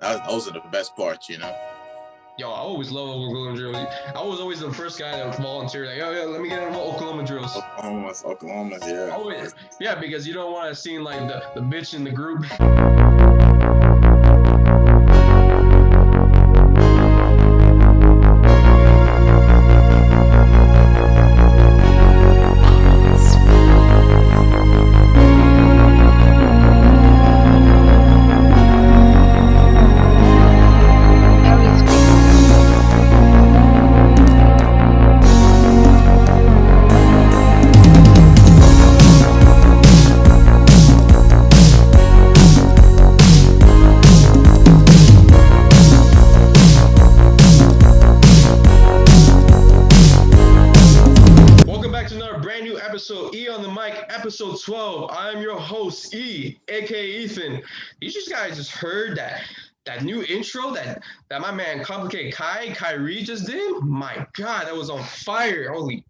Those are the best parts, you know. Yo, I always love Oklahoma drills. I was always the first guy to volunteer. Like, oh yeah, let me get involved Oklahoma drills. Oklahoma's, yeah. Always, yeah, because you don't want to seem like the bitch in the group. Episode E on the mic, episode 12. I'm your host, E, aka Ethan. You guys just heard that new intro that my man Complicated Kyrie just did? My God, that was on fire. Holy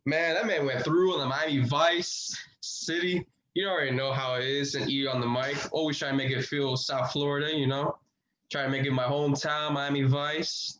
man, that man went through on the Miami Vice City. You already know how it is, and E on the mic. Always try to make it feel South Florida, you know? Try to make it my hometown, Miami Vice.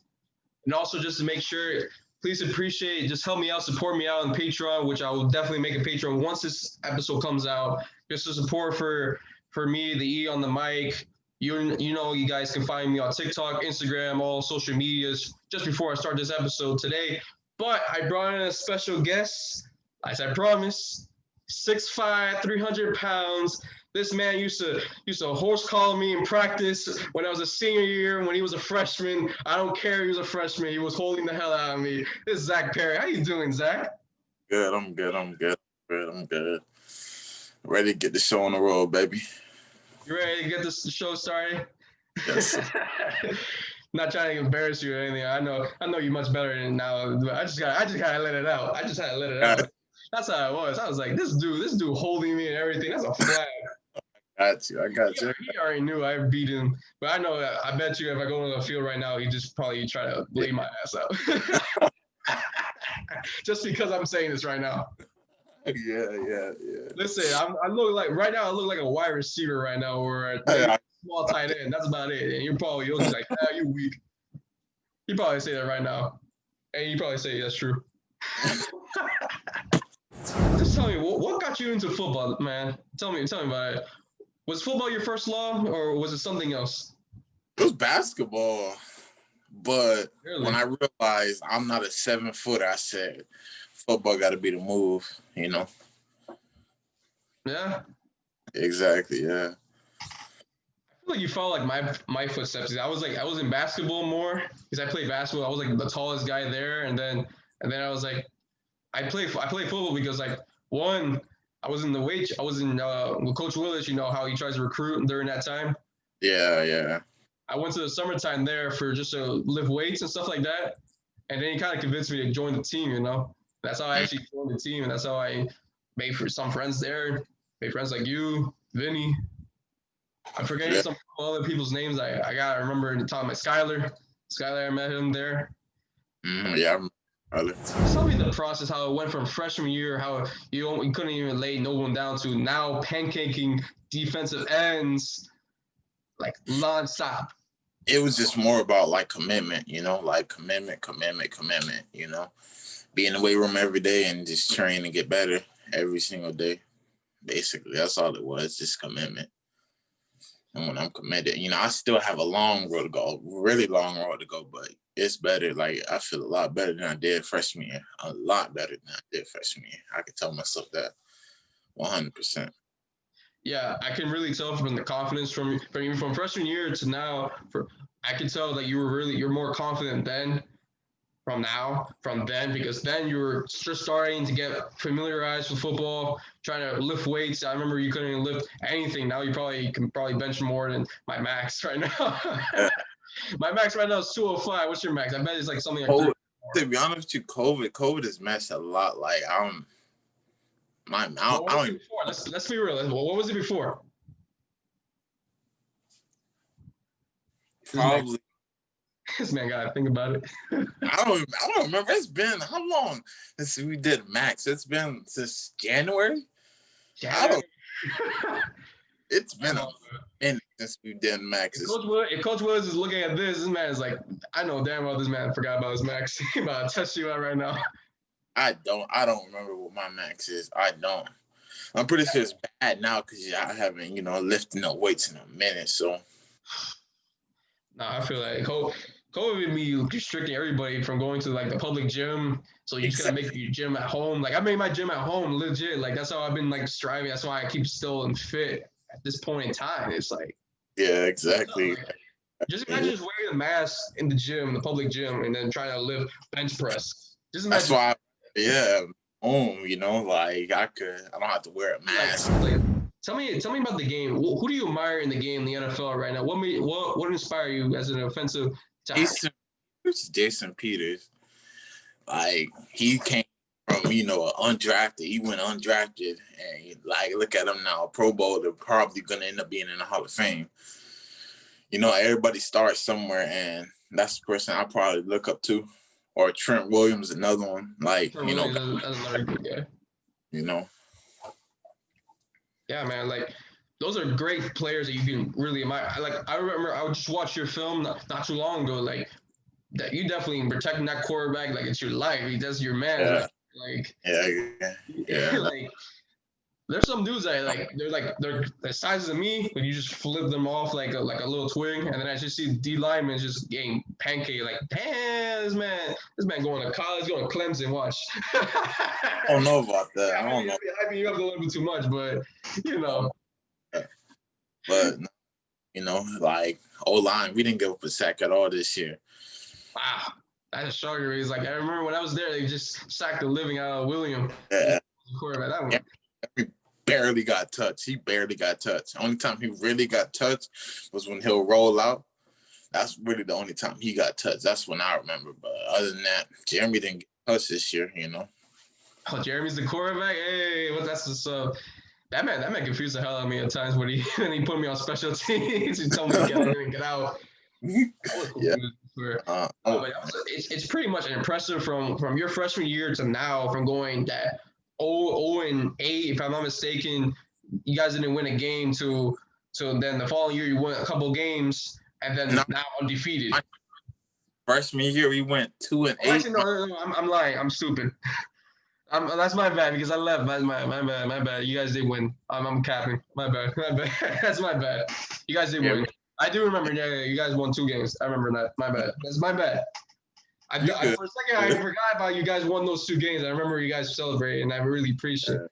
And also just to make sure, please appreciate, just help me out, support me out on Patreon, which I will definitely make a Patreon once this episode comes out. Just to support for me, the E on the mic. You know, you guys can find me on TikTok, Instagram, all social medias just before I start this episode today. But I brought in a special guest, as I promised, 6'5", 300 pounds. This man used to horse collar me in practice when I was a senior year, when he was a freshman. I don't care, he was a freshman. He was holding the hell out of me. This is Zach Perry. How you doing, Zach? Good, I'm good. Ready to get the show on the road, baby. You ready to get this show started? Yes. Not trying to embarrass you or anything. I know you much better than now. But I just gotta let it out. I just had to let it out. That's how it was. I was like, this dude holding me and everything. That's a flag. I got you. He already knew I beat him, but I bet you if I go into the field right now, he just probably try to lay my ass out. Just because I'm saying this right now. Yeah. Listen, I look like a wide receiver right now, or a small tight end. That's about it. And you'll be like, you weak. You probably say that right now, and you probably say that's true. Just tell me, what got you into football, man? Tell me about it. Was football your first love, or was it something else? It was basketball, but really? When I realized I'm not a 7-footer, I said, football got to be the move, you know? Yeah. Exactly, yeah. I feel like you follow like my footsteps. I was in basketball more because I played basketball. I was like the tallest guy there, and then I was like, I played football because like one. I was in with Coach Willis, you know how he tries to recruit during that time. Yeah. I went to the summertime there for just to lift weights and stuff like that. And then he kind of convinced me to join the team, you know. That's how I actually joined the team, and that's how I made some friends there. Made friends like you, Vinny. I'm forgetting some other people's names. I gotta remember in the time, like Skylar, I met him there. Yeah. Tell me the process, how it went from freshman year, how you couldn't even lay no one down, to now pancaking defensive ends like nonstop. It was just more about like commitment, you know, like commitment, you know, be in the weight room every day and just train and get better every single day. Basically, that's all it was, just commitment. And when I'm committed, you know, I still have a long road to go, really long road to go, but it's better. Like, I feel a lot better than I did freshman year. A lot better than I did freshman year. I can tell myself that 100%. Yeah, I can really tell from the confidence from freshman year to now. I can tell that you're more confident then from then, because then you were just starting to get familiarized with football, trying to lift weights. I remember you couldn't even lift anything. Now you can bench more than my max right now. My max right now is 205. What's your max? I bet it's like something like to be honest with you, COVID has messed a lot. Like let's be real. What was it before? Probably. This man gotta think about it. I don't remember. It's been how long since we did max? It's been since January. It's been And since we've done maxes. If Coach Willis is looking at this man is like, I know damn well this man forgot about his max. He about to test you out right now. I don't remember what my max is. I don't. I'm pretty sure it's bad now because I haven't, lifting up weights in a minute. So. Nah, I feel like COVID be restricting everybody from going to like the public gym. So you just gotta make your gym at home. Like I made my gym at home legit. Like that's how I've been like striving. That's why I keep still and fit at this point in time. It's like. Yeah, exactly. Just imagine just wearing a mask in the gym, the public gym, and then trying to lift bench press. Just imagine. That's why, home, like I don't have to wear a mask. Like, tell me about the game. Who do you admire in the game, in the NFL right now? What inspired you as an offensive tackle? Jason Peters. Like he came from, undrafted. He went undrafted, and look at him now, Pro Bowler, probably gonna end up being in the Hall of Fame. Everybody starts somewhere, and that's the person I probably look up to. Or Trent Williams, another one. Like, Trent Williams, that's another good guy. Yeah, man. Like, those are great players that you can really admire. I remember I would just watch your film not too long ago. Like, that you definitely protecting that quarterback like it's your life. That's your man. Yeah. Yeah. Like, there's some dudes that they're the sizes of me, but you just flip them off like a little twig, and then I just see D linemen just getting pancake. Like, damn, this man going to college, going to Clemson. Watch. I don't know about that. I don't know. Hyping you up a little bit too much, but But like O-line, we didn't give up a sack at all this year. Wow, that's a shocker. He's like, I remember when I was there, they just sacked the living out of William. Yeah. That one. He barely got touched. The only time he really got touched was when he'll roll out. That's really the only time he got touched. That's when I remember. But other than that, Jeremy didn't get touched this year, Oh, Jeremy's the quarterback? Hey, that's just that man confused the hell out of me at times when he put me on special teams. He told me to get in and get out. Yeah. But it's pretty much impressive from your freshman year to now, from going that 0-8, if I'm not mistaken. You guys didn't win a game to then the following year you won a couple games, and then now undefeated. Freshman year we went 2-8. Actually, no, I'm lying. I'm stupid. That's my bad because I left. My bad. You guys did win. I'm capping. My bad. That's my bad. You guys did win. I do remember. Yeah, you guys won 2 games. I remember that. My bad. That's my bad. For a second, I forgot about you guys won those 2 games. I remember you guys celebrated, and I really appreciate it.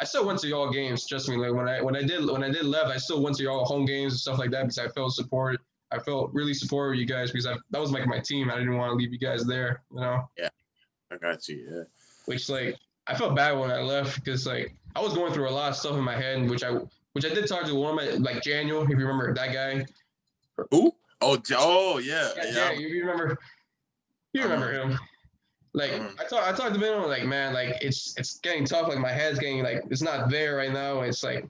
I still went to y'all games. Trust me. Like when I did left, I still went to y'all home games and stuff like that because I felt supported. I felt really supportive of you guys because that was like my team. I didn't want to leave you guys there. Yeah, I got you. Yeah. Which I felt bad when I left because I was going through a lot of stuff in my head, which I did talk to one of my Daniel, if you remember that guy. Who? Oh yeah. Yeah. You remember? You remember him? I talked to him man, it's getting tough. Like my head's getting it's not there right now. It's I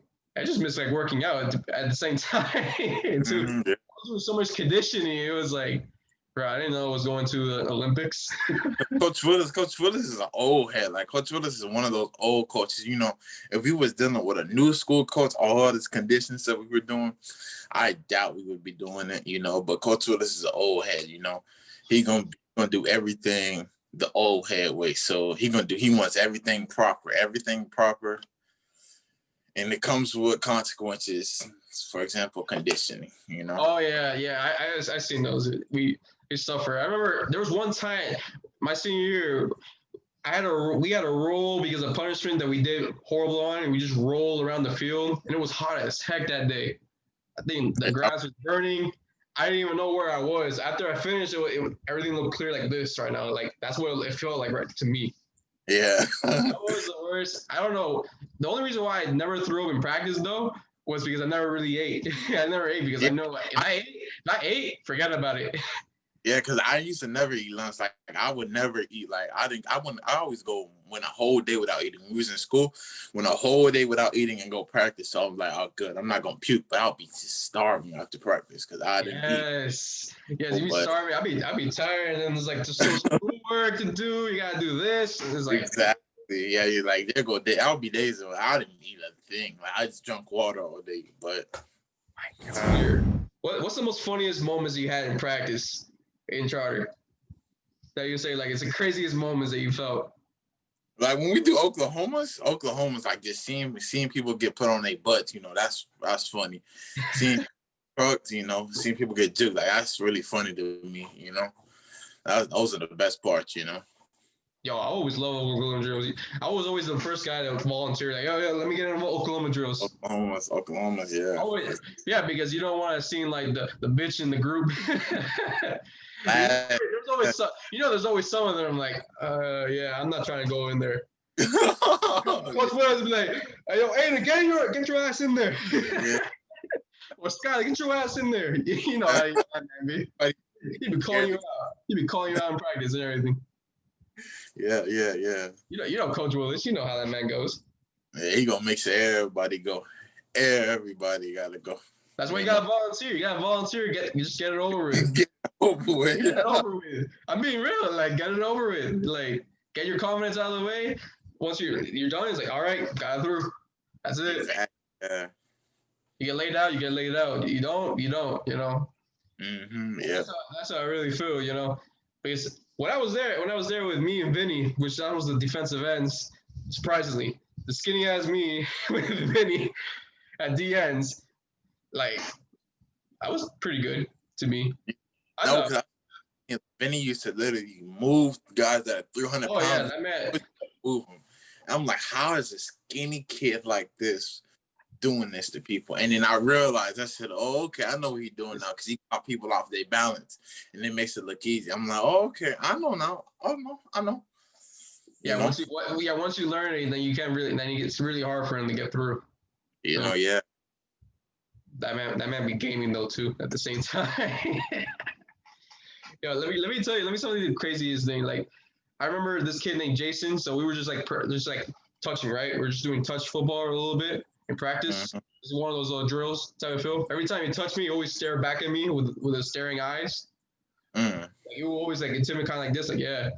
just miss working out at the same time. Too. I was doing so much conditioning. It was bro, I didn't know I was going to the Olympics. Coach Willis is an old head. Coach Willis is one of those old coaches. If we was dealing with a new school coach, all this conditioning stuff we were doing, I doubt we would be doing it. But Coach Willis is an old head. He gonna do everything the old head way. So he wants everything proper, and it comes with consequences. For example, conditioning. Oh yeah. I seen those. We suffer. I remember there was one time my senior year, we had a roll because of punishment that we did horrible on, and we just rolled around the field, and it was hot as heck that day. I think the grass was burning. I didn't even know where I was. After I finished, everything looked clear like this right now. That's what it felt like right to me. Yeah. That was the worst. I don't know. The only reason why I never threw up in practice though was because I never really ate. I never ate because I know if I ate, forget about it. Yeah, because I used to never eat lunch. I would never eat. I always go when a whole day without eating. When we was in school, when a whole day without eating and go practice. So I'm oh, good. I'm not going to puke, but I'll be just starving after practice because I didn't eat. Yes, you be starving. I'll be tired, and then there's just so much work to do. You got to do this. And it's exactly. Yeah, you're there go day. I'll be days where I didn't eat a thing. I just drank water all day, but It's weird. What's the most funniest moments you had in practice in charter? That you say like it's the craziest moments that you felt. Like when we do Oklahoma's like just seeing people get put on their butts, that's funny. Seeing trucks, seeing people get juked, like that's really funny to me, Those are the best parts. Yo, I always love Oklahoma drills. I was always the first guy to volunteer, like, oh yeah, let me get involved Oklahoma drills. Oklahoma's, yeah. Always, yeah, because you don't want to seem like the bitch in the group. there's always some, there's always some of them like, yeah, I'm not trying to go in there. Coach Williams be like, hey, yo, Aiden, get your ass in there. Yeah. Or Skyler, get your ass in there. You know how you he be calling you out. He be calling you out in practice and everything. Yeah. You know Coach Willis. You know how that man goes. Yeah, he gonna make sure everybody go. Everybody gotta go. That's why you gotta volunteer. You gotta volunteer. Just get it over with. Get it over with. Get it over with. I'm being real. Like, get it over with. Like, get your confidence out of the way. Once you're done, it's like, all right, got it through. That's it. Exactly. Yeah. You get laid out. You get laid out. You don't. Mm-hmm. Yeah. That's how I really feel. Because when I was there with me and Vinny, which that was the defensive ends, surprisingly, the skinny ass me with Vinny at D ends, like, I was pretty good to me. Vinny used to literally move guys that are 300 pounds. Yeah, that man. Move them. I'm like, how is a skinny kid like this doing this to people? And then I realized, I said, oh, okay, I know what he's doing now, because he got people off their balance, and it makes it look easy. I'm like, oh, okay, I know now. Oh no, I know. Yeah, once you learn it, then you can't really. Then it's really hard for him to get through. Yeah. That man be gaming though too at the same time. Yo, let me tell you the craziest thing. Like, I remember this kid named Jason. So we were just like touching, right? We're just doing touch football a little bit in practice. Mm-hmm. It's one of those little drills type of feel. Every time he touched me, he always stare back at me with his staring eyes. Like, he would always like intimidate, kind of like this, like, yeah.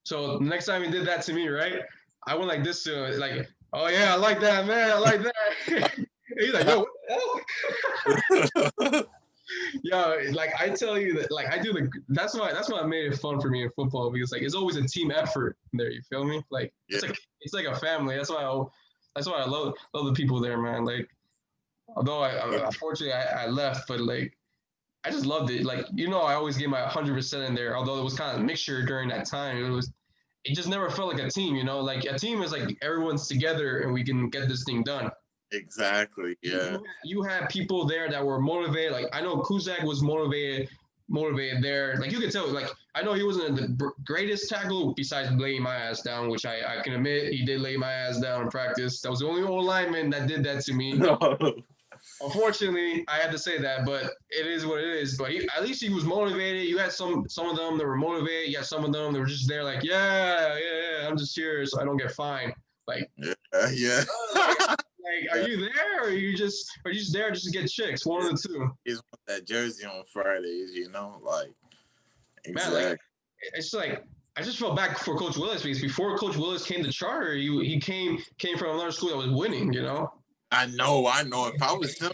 So the next time he did that to me, right? I went like this to him, like, oh yeah, I like that, man, I like that. He's like, yo, what the hell? Yo, like, I tell you that, like, that's why I made it fun for me in football, because like it's always a team effort there. You feel me? Like, yeah. It's like a family. That's why I love the people there, man. Like, although unfortunately I left, but like, I just loved it. Like, I always gave my 100% in there, although it was kind of a mixture during that time. It just never felt like a team, Like, a team is like everyone's together and we can get this thing done. Exactly, yeah. You had people there that were motivated. Like, I know Kuzak was motivated there. Like, you could tell, like, I know he wasn't the greatest tackle besides laying my ass down, which I can admit he did lay my ass down in practice. That was the only old lineman that did that to me. No. Unfortunately, I had to say that, but it is what it is. But at least he was motivated. You had some of them that were motivated. You had some of them that were just there like, yeah, I'm just here so I don't get fined. Like, yeah. Like, are you there, or are you just there just to get chicks? One of the two. He's with that jersey on Fridays, like. Exactly. Man, like, it's like, I just felt bad for Coach Willis, because before Coach Willis came to Charter, he came from another school that was winning, I know. If I was him,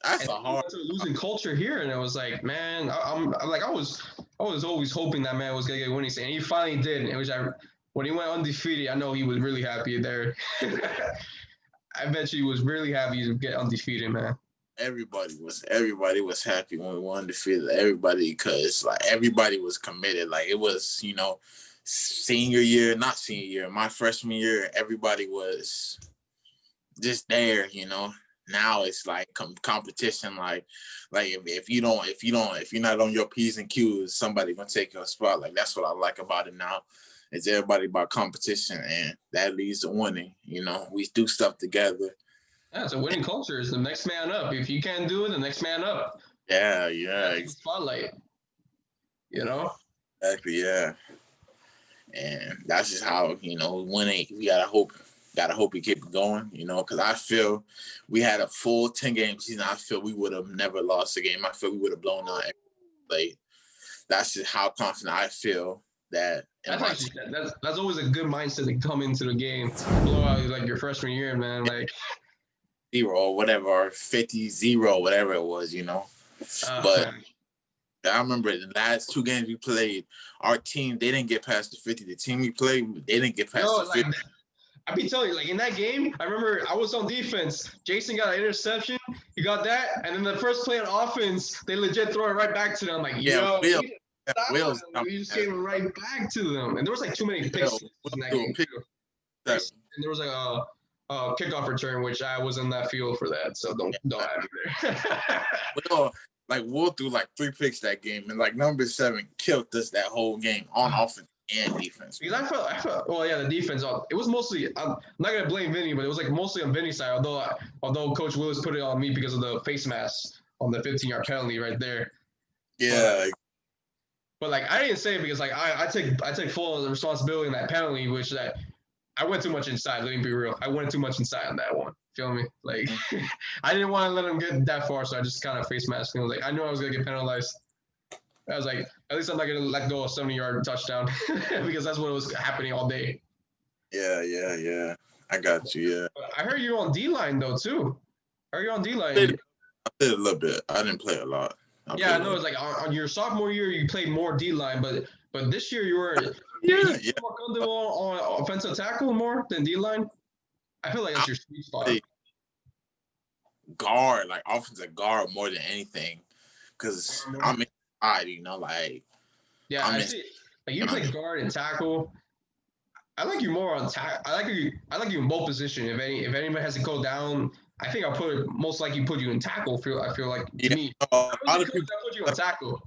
that's a hard losing culture here, and it was like, man, I'm like, I was always hoping that man was gonna get winning, and he finally did. And when he went undefeated, I know he was really happy there. I bet you he was really happy to get undefeated, man. Everybody was happy when we won undefeated. Everybody, because like everybody was committed. Like, it was, not senior year, my freshman year, everybody was just there, Now it's like competition. Like if you're not on your P's and Q's, somebody gonna take your spot. Like, that's what I like about it now. It's everybody about competition, and that leads to winning. We do stuff together. Yeah, it's a winning culture. It's the next man up. If you can't do it, the next man up. Yeah. Spotlight. Exactly, yeah. And that's just how, winning, we gotta hope we keep it going, because I feel we had a full 10-game season. I feel we would have never lost a game. I feel we would have blown out every play. That's just how confident I feel that. That's always a good mindset to come into the game, blow out like your freshman year, man. Like, 0 or whatever, or 50-0, whatever it was, But I remember the last 2 games we played, our team, they didn't get past the 50. The team we played, they didn't get past the 50. I be telling you, like in that game, I remember I was on defense. Jason got an interception. He got that. And then the first play on offense, they legit throw it right back to them. Like, yo, we just gave it right back to them. And there was like too many picks in that game. And there was like a kickoff return, which I was in that field for that. So don't have me there. Will threw like 3 picks that game. And like number 7 killed us that whole game on offense and defense. Because I felt, the defense. It was mostly. I'm not gonna blame Vinny, but it was like mostly on Vinny's side. Although Coach Willis put it on me because of the face mask on the 15-yard penalty right there. Yeah. But like I didn't say it because like I take full responsibility in that penalty, which that I went too much inside. Let me be real. I went too much inside on that one. Feel me? Like I didn't want to let him get that far, so I just kind of face masked. I was like, I knew I was gonna get penalized. I was like, at least I'm not going to let go of a 70-yard touchdown because that's what was happening all day. Yeah. I got you, yeah. I heard you on D-line, though, too. I heard you on D-line. I played a little bit. I didn't play a lot. I know. It's like on your sophomore year, you played more D-line, but this year you were more comfortable on offensive tackle more than D-line. I feel like that's your sweet spot. Guard, like offensive guard more than anything because I'm in. I see. Like you play guard and tackle. I like you more on tackle. I like you in both positions. If anyone has to go down, I think I'll most likely put you in tackle. I feel like me. A lot of people put you on tackle.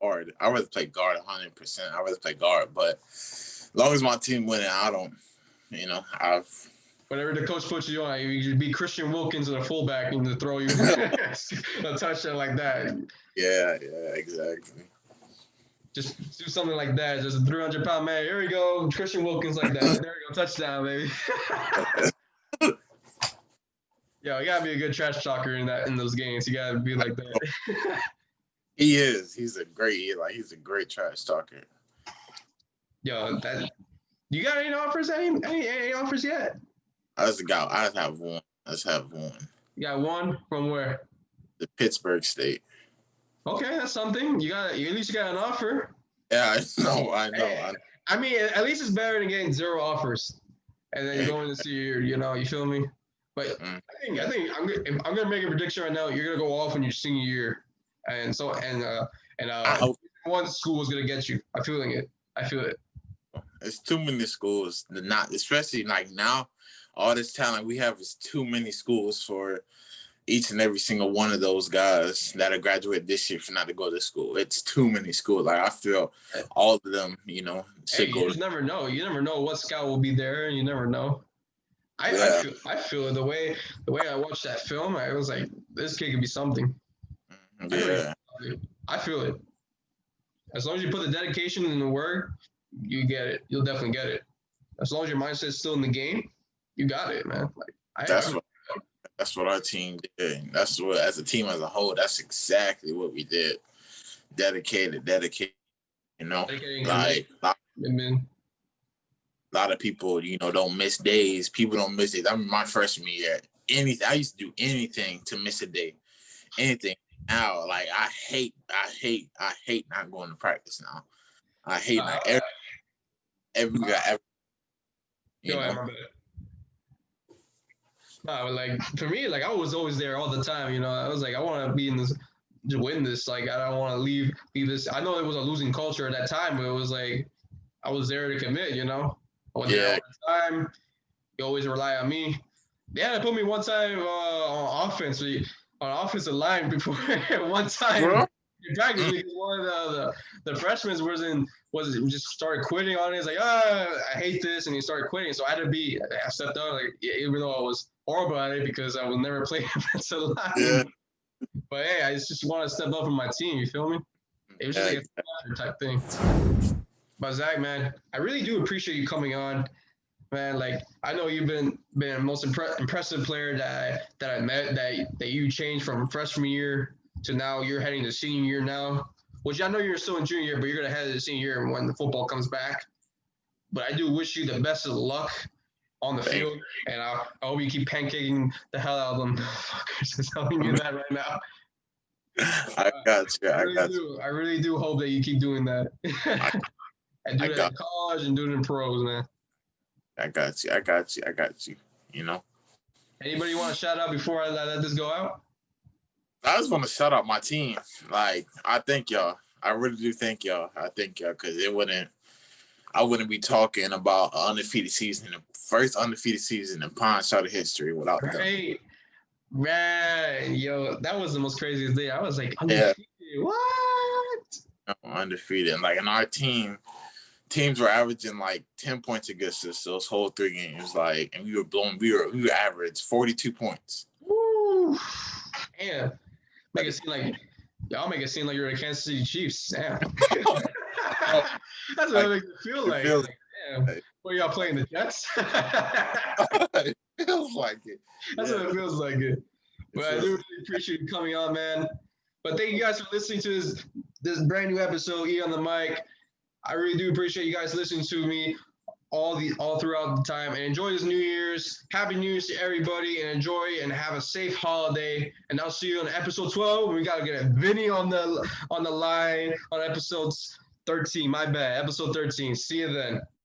Guard. I rather play guard 100%. I rather play guard, but as long as my team winning, I don't. Whatever the coach puts you on, you should be Christian Wilkins and a fullback and to throw you a touchdown like that. Yeah, exactly. Just do something like that. Just a 300-pound man. Here we go, Christian Wilkins like that. There we go, touchdown, baby. Yo, you gotta be a good trash talker in those games. You gotta be like that. He is. He's a great trash talker. Yo, you got any offers? Any offers yet? I have one. You got one from where? The Pittsburgh State. Okay, that's something. At least you got an offer. Yeah, I know. I mean, at least it's better than getting 0 offers, and then going to see you feel me? But I think I'm gonna make a prediction right now. You're gonna go off in your senior year, and one school is gonna get you. I'm feeling it. I feel it. It's too many schools. Especially like now. All this talent we have is too many schools for each and every single one of those guys that are graduate this year for not to go to school. It's too many schools. Like I feel all of them, should go. You just never know. You never know what scout will be there. You never know. I feel it the way I watched that film. I was like, this kid could be something. Yeah, I feel it. As long as you put the dedication in the work, you get it. You'll definitely get it. As long as your mindset's still in the game. You got it, man. That's what our team did. That's what, as a team as a whole, that's exactly what we did. Dedicated. Like a lot of people, don't miss days. People don't miss days. I remember my freshman year. I used to do anything to miss a day. Anything. Now, like I hate not going to practice now. I hate not every guy ever. No, like for me, like I was always there all the time. I was like, I want to be in this, to win this. Like I don't want to leave this. I know it was a losing culture at that time, but it was like I was there to commit. I was there all the time. You always rely on me. They had to put me one time on offense, on offensive line before one time. Practice because one of the freshmen just started quitting on it. He's like, I hate this, and he started quitting. So I stepped out, like even though I was horrible at it because I would never play offensive line. Yeah. But hey, I just want to step up for my team. You feel me? It was just like a type thing. But Zach, man, I really do appreciate you coming on, man. Like I know you've been the most impressive player that I met. That you changed from freshman year to now you're heading to senior year now, which I know you're still in junior year, but you're going to head to senior year when the football comes back. But I do wish you the best of luck on the Thank field, and I hope you keep pancaking the hell out of them motherfuckers. I'm telling you that right now. I got you. I I really got you. do. I really do hope that you keep doing that. I, And do I that got in college and do it in pros, man. I got you. I got you. I got you. You know, Anybody want to shout out before I let this go out? I just want to shout out my team. Like, I thank y'all. I really do thank y'all. I thank y'all because I wouldn't be talking about an undefeated season, the first undefeated season in Pine Charter history without them. Right. Man, yo, that was the most craziest day. I was like, Yeah, undefeated. What? undefeated. And like, in our teams were averaging like 10 points against us those whole 3 games. Like, and we were average 42 points. Woo. Damn. Make it seem like y'all make it seem like you're the Kansas City Chiefs. Damn. That's what it makes it feel like. Damn. What, y'all playing the Jets? It feels like it. That's what it feels like. It. But I do really appreciate you coming on, man. But thank you guys for listening to this brand new episode, E on the Mic. I really do appreciate you guys listening to me all throughout the time, and enjoy this New Year's. Happy New Year's to everybody, and enjoy and have a safe holiday. And I'll see you on episode 12. We gotta get Vinny on the line on episode 13. My bad, episode 13. See you then.